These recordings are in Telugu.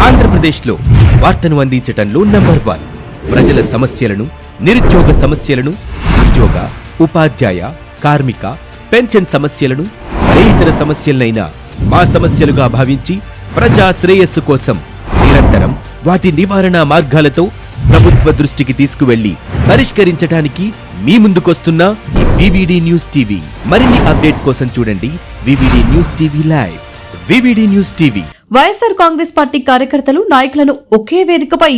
ఆంధ్రప్రదేశ్లో వార్తను అందించటంలో నంబర్ 1. ప్రజల సమస్యలను, నిరుద్యోగ సమస్యలను, ఉద్యోగ, ఉపాధ్యాయ, కార్మిక, పెన్షన్ సమస్యలను, ఏ ఇతర సమస్యలనైనా మా సమస్యలుగా భావించి ప్రజా శ్రేయస్సు కోసం నిరంతరం వాటి నివారణ మార్గాలతో ప్రభుత్వ దృష్టికి తీసుకువెళ్లి పరిష్కరించడానికి మీ ముందుకొస్తున్న ఈ వివిడి న్యూస్ టీవీ. మరిన్ని అప్డేట్స్ కోసం చూడండి VVD news TV live. VVD news TV. YSR Congress party కార్యకర్తలు, నాయకులను ఒకే వేదికపై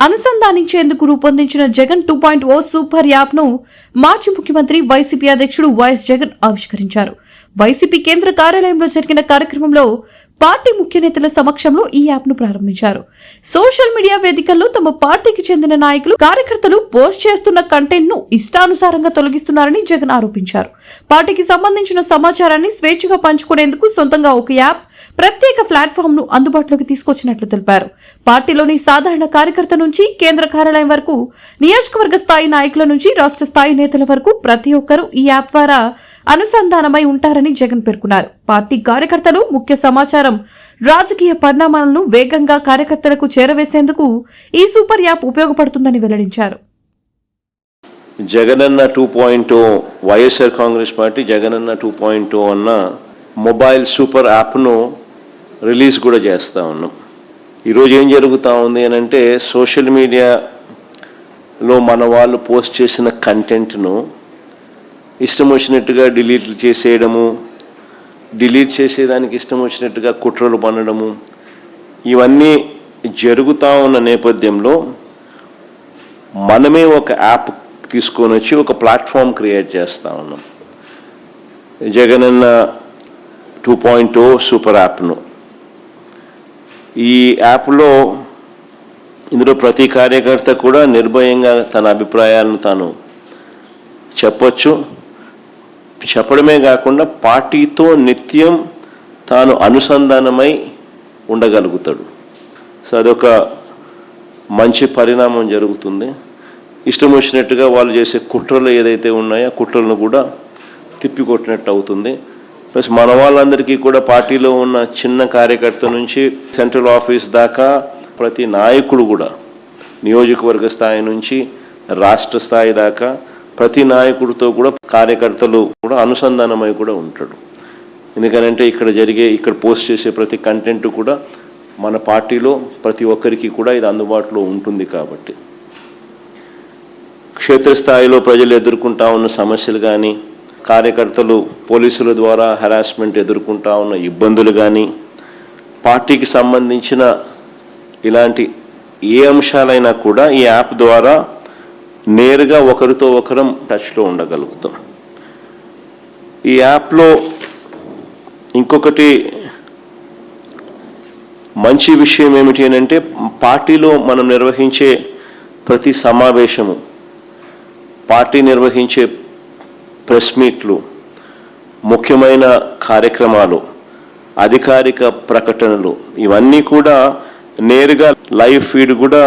అనుసంధానించేందుకు రూపొందించిన జగన్ 2.0 సూపర్ యాప్ ను మాజీ ముఖ్యమంత్రి వైసీపీ అధ్యక్షుడు వైఎస్ జగన్ ఆవిష్కరించారు. వైసీపీ కేంద్ర కార్యాలయంలో జరిగిన కార్యక్రమంలో పార్టీ ముఖ్య నేతల సమక్షంలో ఈ యాప్ ను ప్రారంభించారు. సోషల్ మీడియా వేదికల్లో తమ పార్టీకి చెందిన నాయకులు, కార్యకర్తలు పోస్ట్ చేస్తున్న కంటెంట్ ను ఇష్టానుసారంగా తొలగిస్తున్నారని జగన్ ఆరోపించారు. పార్టీకి సంబంధించిన సమాచారాన్ని స్వేచ్ఛగా పంచుకునేందుకు సొంతంగా ఒక యాప్, ప్రత్యేక ప్లాట్ఫామ్ ను అందుబాటులోకి తీసుకొచ్చినట్లు తెలిపారు. పార్టీలోని సాధారణ కార్యకర్త నుంచి కేంద్ర కార్యాలయం వరకు, నియోజకవర్గ స్థాయి నాయకుల నుంచి రాష్ట్ర స్థాయి నేతల వరకు ప్రతి ఒక్కరూ ఈ యాప్ ద్వారా అనుసంధానమై ఉంటారని జగన్ పేర్కొన్నారు. పార్టీ కార్యకర్తలు ముఖ్య సమాచారం, రాజకీయ పరిణామాలను వేగంగా కార్యకర్తలకు చేరవేసేందుకు ఈ సూపర్ యాప్ ఉపయోగపడుతుందని వెల్లడించారు. జగనన్న 2.0 వైఎస్ఆర్ కాంగ్రెస్ పార్టీ జగనన్న 2.0 అన్న మొబైల్ సూపర్ యాప్ను రిలీజ్ కూడా చేస్తూ ఉన్నాం. ఈరోజు ఏం జరుగుతూ ఉంది అని అంటే, సోషల్ మీడియాలో మన వాళ్ళు పోస్ట్ చేసిన కంటెంట్ను ఇష్టం వచ్చినట్టుగా డిలీట్ చేసేయడము, డిలీట్ చేసేదానికి ఇష్టం వచ్చినట్టుగా కుట్రలు పన్నడము, ఇవన్నీ జరుగుతూ ఉన్న నేపథ్యంలో మనమే ఒక యాప్ తీసుకొని వచ్చి ఒక ప్లాట్ఫామ్ క్రియేట్ చేస్తూ ఉన్నాం. జగనన్న 2.0 సూపర్ యాప్ను. ఈ యాప్లో ఇందులో ప్రతి కార్యకర్త కూడా నిర్భయంగా తన అభిప్రాయాలను తాను చెప్పొచ్చు. చెప్పడమే కాకుండా పార్టీతో నిత్యం తాను అనుసంధానమై ఉండగలుగుతాడు. సో అదొక మంచి పరిణామం జరుగుతుంది. ఇష్టం వచ్చినట్టుగా వాళ్ళు చేసే కుట్రలు ఏదైతే ఉన్నాయో కుట్రలను కూడా తిప్పికొట్టినట్టు అవుతుంది. ప్లస్ మన వాళ్ళందరికీ కూడా పార్టీలో ఉన్న చిన్న కార్యకర్త నుంచి సెంట్రల్ ఆఫీస్ దాకా ప్రతి నాయకుడు కూడా, నియోజకవర్గ స్థాయి నుంచి రాష్ట్ర స్థాయి దాకా ప్రతి నాయకుడితో కూడా కార్యకర్తలు కూడా అనుసంధానమై కూడా ఉంటాడు. ఎందుకనంటే ఇక్కడ పోస్ట్ చేసే ప్రతి కంటెంట్ కూడా మన పార్టీలో ప్రతి ఒక్కరికి కూడా ఇది అందుబాటులో ఉంటుంది. కాబట్టి క్షేత్రస్థాయిలో ప్రజలు ఎదుర్కొంటా ఉన్న సమస్యలు కానీ, కార్యకర్తలు పోలీసుల ద్వారా హెరాస్మెంట్ ఎదుర్కొంటా ఉన్న ఇబ్బందులు కానీ, పార్టీకి సంబంధించిన ఇలాంటి ఏ అంశాలైనా కూడా ఈ యాప్ ద్వారా నేరుగా ఒకరితో ఒకరం టచ్లో ఉండగలుగుతాం. ఈ యాప్లో ఇంకొకటి మంచి విషయం ఏమిటి అని అంటే, పార్టీలో మనం నిర్వహించే ప్రతి సమావేశము, పార్టీ నిర్వహించే ప్రెస్ మీట్లు, ముఖ్యమైన కార్యక్రమాలు, అధికారిక ప్రకటనలు, ఇవన్నీ కూడా నేరుగా లైవ్ ఫీడ్ కూడా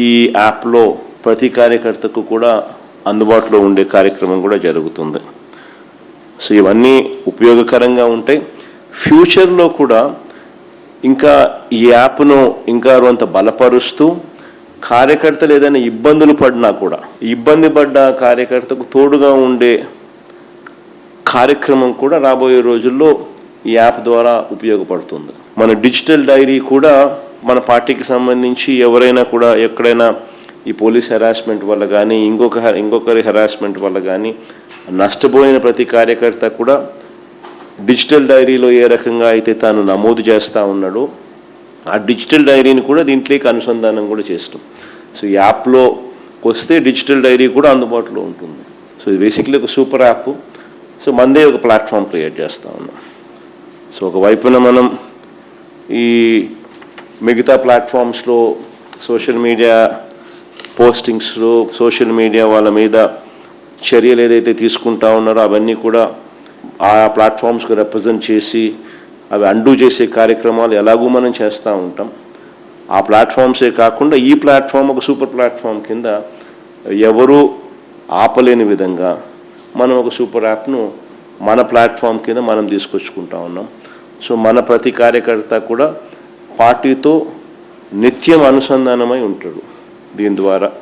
ఈ యాప్లో ప్రతి కార్యకర్తకు కూడా అందుబాటులో ఉండే కార్యక్రమం కూడా జరుగుతుంది. సో ఇవన్నీ ఉపయోగకరంగా ఉంటాయి. ఫ్యూచర్లో కూడా ఇంకా ఈ యాప్ను ఇంకా కొంత బలపరుస్తూ, కార్యకర్తలు ఏదైనా ఇబ్బందులు పడినా కూడా ఇబ్బంది పడ్డ కార్యకర్తకు తోడుగా ఉండే కార్యక్రమం కూడా రాబోయే రోజుల్లో ఈ యాప్ ద్వారా ఉపయోగపడుతుంది. మన డిజిటల్ డైరీ కూడా మన పార్టీకి సంబంధించి ఎవరైనా కూడా ఎక్కడైనా ఈ పోలీస్ హెరాస్మెంట్ వల్ల కానీ, ఇంకొకరి హెరాస్మెంట్ వల్ల కానీ నష్టపోయిన ప్రతి కార్యకర్త కూడా డిజిటల్ డైరీలో ఏ రకంగా అయితే తాను నమోదు చేస్తూ ఉన్నాడో ఆ డిజిటల్ డైరీని కూడా దీంట్లోకి అనుసంధానం కూడా చేస్తాం. సో ఈ యాప్లో వస్తే డిజిటల్ డైరీ కూడా అందుబాటులో ఉంటుంది. సో ఇది బేసిక్లీ ఒక సూపర్ యాప్. సో మనదే ఒక ప్లాట్ఫామ్ క్రియేట్ చేస్తూ ఉన్నాం. సో ఒకవైపున మనం ఈ మిగతా ప్లాట్ఫామ్స్లో సోషల్ మీడియా పోస్టింగ్స్లో సోషల్ మీడియా వాళ్ళ మీద చర్యలు ఏదైతే తీసుకుంటా ఉన్నారో అవన్నీ కూడా ఆ ప్లాట్ఫామ్స్కి రిప్రజెంట్ చేసి అవి అండూ చేసే కార్యక్రమాలు ఎలాగూ మనం చేస్తూ ఉంటాం. ఆ ప్లాట్ఫామ్సే కాకుండా ఈ ప్లాట్ఫామ్ ఒక సూపర్ ప్లాట్ఫామ్ కింద ఎవరూ ఆపలేని విధంగా మనం ఒక సూపర్ యాప్ను మన ప్లాట్ఫామ్ కింద మనం తీసుకొచ్చుకుంటా ఉన్నాం. సో మన ప్రతి కార్యకర్త కూడా పార్టీతో నిత్యం అనుసంధానమై ఉంటాడు దీని ద్వారా.